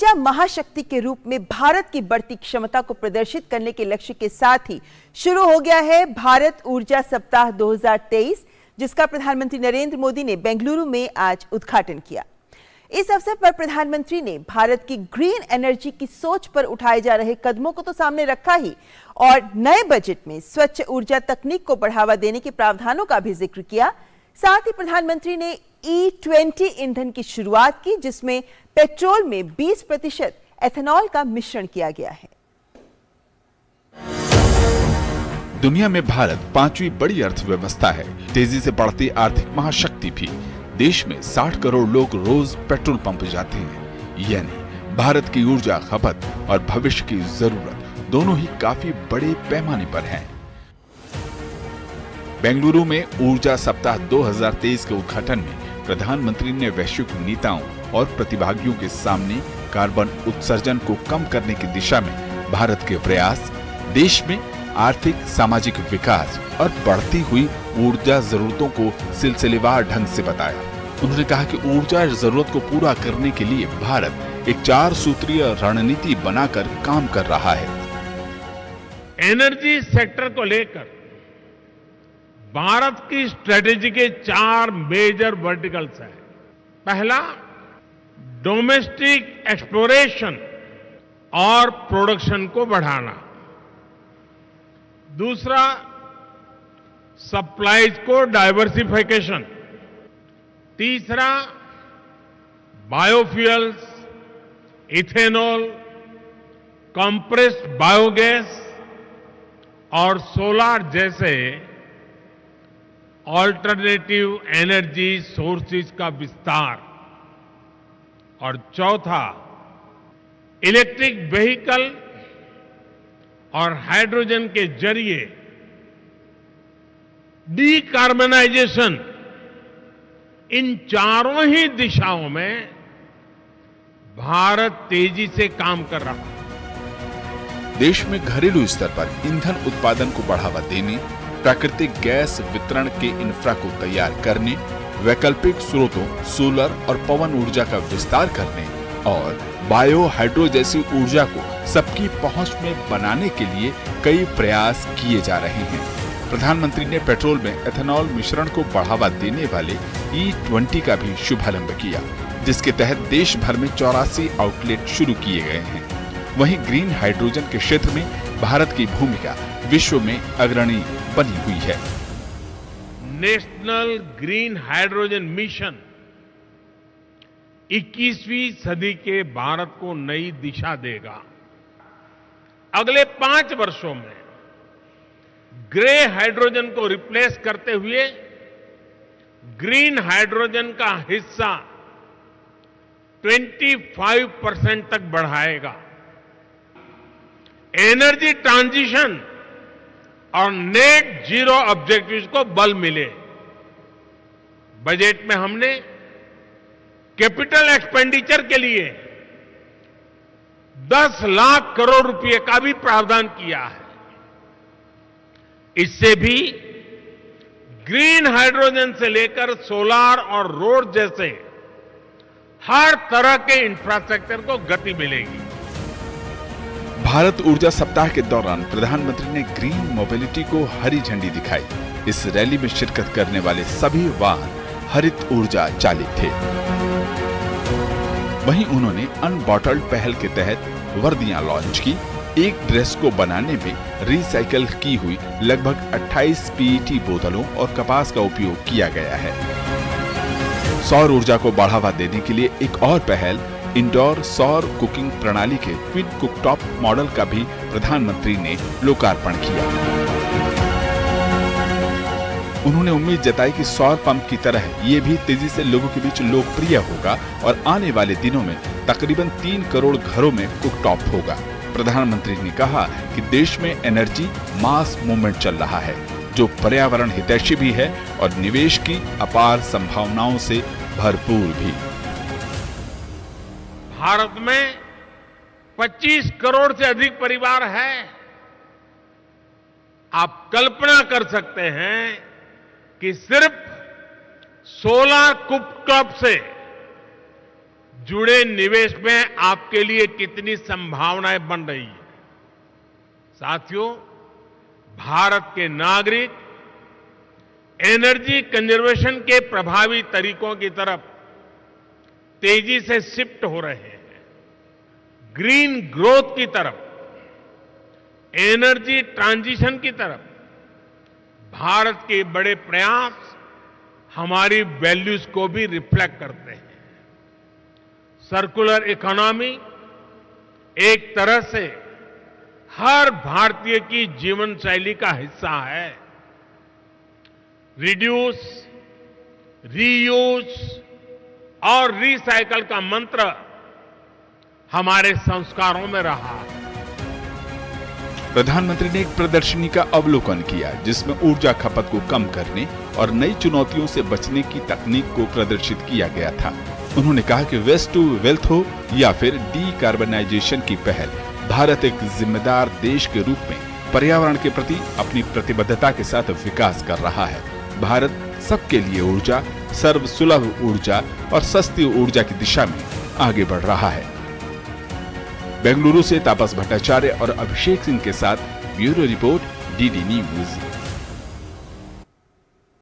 ऊर्जा महाशक्ति के रूप में भारत की बढ़ती क्षमता को प्रदर्शित करने के लक्ष्य के साथ ही शुरू हो गया है भारत ऊर्जा सप्ताह 2023, जिसका प्रधानमंत्री नरेंद्र मोदी ने बेंगलुरु में आज उद्घाटन किया। इस अवसर पर प्रधानमंत्री ने भारत की ग्रीन एनर्जी की सोच पर उठाए जा रहे कदमों को तो सामने रखा ही, और नए बजट में स्वच्छ ऊर्जा तकनीक को बढ़ावा देने के प्रावधानों का भी जिक्र किया। साथ ही प्रधानमंत्री ने E20 ईंधन की शुरुआत की, जिसमें पेट्रोल में 20% एथेनॉल का मिश्रण किया गया है। दुनिया में भारत 5वीं बड़ी अर्थव्यवस्था है, तेजी से बढ़ती आर्थिक महाशक्ति भी। देश में 60 करोड़ लोग रोज पेट्रोल पंप जाते हैं, यानी भारत की ऊर्जा खपत और भविष्य की जरूरत दोनों ही काफी बड़े पैमाने पर हैं। बेंगलुरु में ऊर्जा सप्ताह 2023 के उद्घाटन में प्रधानमंत्री ने वैश्विक नेताओं और प्रतिभागियों के सामने कार्बन उत्सर्जन को कम करने की दिशा में भारत के प्रयास, देश में आर्थिक सामाजिक विकास और बढ़ती हुई ऊर्जा जरूरतों को सिलसिलेवार ढंग से बताया। उन्होंने कहा कि ऊर्जा जरूरत को पूरा करने के लिए भारत एक 4 सूत्रीय रणनीति बनाकर काम कर रहा है। एनर्जी सेक्टर को लेकर भारत की स्ट्रेटेजी के 4 मेजर वर्टिकल्स हैं। पहला, डोमेस्टिक एक्सप्लोरेशन और प्रोडक्शन को बढ़ाना। दूसरा, सप्लाईज को डाइवर्सिफिकेशन। तीसरा, बायोफ्यूल्स, इथेनॉल, कंप्रेस्ड बायोगैस और सोलार जैसे ऑल्टरनेटिव एनर्जी सोर्सेज का विस्तार। और चौथा, इलेक्ट्रिक व्हीकल और हाइड्रोजन के जरिए डीकार्बनाइजेशन। इन चारों ही दिशाओं में भारत तेजी से काम कर रहा है। देश में घरेलू स्तर पर ईंधन उत्पादन को बढ़ावा देने, प्राकृतिक गैस वितरण के इंफ्रा को तैयार करने, वैकल्पिक स्रोतों सोलर और पवन ऊर्जा का विस्तार करने और बायो हाइड्रो जैसी ऊर्जा को सबकी पहुंच में बनाने के लिए कई प्रयास किए जा रहे हैं। प्रधानमंत्री ने पेट्रोल में एथेनॉल मिश्रण को बढ़ावा देने वाले E20 का भी शुभारंभ किया, जिसके तहत देश भर में 84 आउटलेट शुरू किए गए हैं। वहीं ग्रीन हाइड्रोजन के क्षेत्र में भारत की भूमिका विश्व में अग्रणी बनी हुई है। नेशनल ग्रीन हाइड्रोजन मिशन 21वीं सदी के भारत को नई दिशा देगा। अगले 5 वर्षों में ग्रे हाइड्रोजन को रिप्लेस करते हुए ग्रीन हाइड्रोजन का हिस्सा 25% तक बढ़ाएगा। एनर्जी ट्रांजिशन और नेट जीरो ऑब्जेक्टिव्स को बल मिले। बजट में हमने कैपिटल एक्सपेंडिचर के लिए 10 लाख करोड़ रुपए का भी प्रावधान किया है। इससे भी ग्रीन हाइड्रोजन से लेकर सोलार और रोड जैसे हर तरह के इंफ्रास्ट्रक्चर को गति मिलेगी। भारत ऊर्जा सप्ताह के दौरान प्रधानमंत्री ने ग्रीन मोबिलिटी को हरी झंडी दिखाई। इस रैली में शिरकत करने वाले सभी वाहन हरित ऊर्जा चालित थे। वहीं उन्होंने अनबॉटल्ड पहल के तहत वर्दियां लॉन्च की। एक ड्रेस को बनाने में रिसाइकल की हुई लगभग 28 PET बोतलों और कपास का उपयोग किया गया है। सौर ऊर्जा को बढ़ावा देने के लिए एक और पहल, इंडोर सौर कुकिंग प्रणाली के ट्विन कुकटॉप मॉडल का भी प्रधानमंत्री ने लोकार्पण किया। उन्होंने उम्मीद जताई कि सौर पंप की तरह ये भी तेजी से लोगों के बीच लोकप्रिय होगा और आने वाले दिनों में तकरीबन 3 करोड़ घरों में कुकटॉप होगा। प्रधानमंत्री ने कहा कि देश में एनर्जी मास मूवमेंट चल रहा है, जो पर्यावरण हितैषी भी है और निवेश की अपार संभावनाओं से भरपूर भी। भारत में 25 करोड़ से अधिक परिवार हैं। आप कल्पना कर सकते हैं कि सिर्फ सोलर कुकटॉप से जुड़े निवेश में आपके लिए कितनी संभावनाएं बन रही है। साथियों, भारत के नागरिक एनर्जी कंजर्वेशन के प्रभावी तरीकों की तरफ तेजी से शिफ्ट हो रहे हैं। ग्रीन ग्रोथ की तरफ, एनर्जी ट्रांजिशन की तरफ भारत के बड़े प्रयास हमारी वैल्यूज को भी रिफ्लेक्ट करते हैं। सर्कुलर इकोनॉमी एक तरह से हर भारतीय की जीवन शैली का हिस्सा है। रिड्यूस, रीयूज और रिसाइकल का मंत्र हमारे संस्कारों में रहा है। प्रधानमंत्री ने एक प्रदर्शनी का अवलोकन किया जिसमें ऊर्जा खपत को कम करने और नई चुनौतियों से बचने की तकनीक को प्रदर्शित किया गया था। उन्होंने कहा कि वेस्ट टू वेल्थ हो या फिर डीकार्बनाइजेशन की पहल, भारत एक जिम्मेदार देश के रूप में पर्यावरण के प्रति अपनी प्रतिबद्धता के साथ विकास कर रहा है। भारत सबके लिए ऊर्जा, सर्वसुलभ ऊर्जा और सस्ती ऊर्जा की दिशा में आगे बढ़ रहा है। बेंगलुरु से तापस भट्टाचार्य और अभिषेक सिंह के साथ ब्यूरो रिपोर्ट, डीडी न्यूज।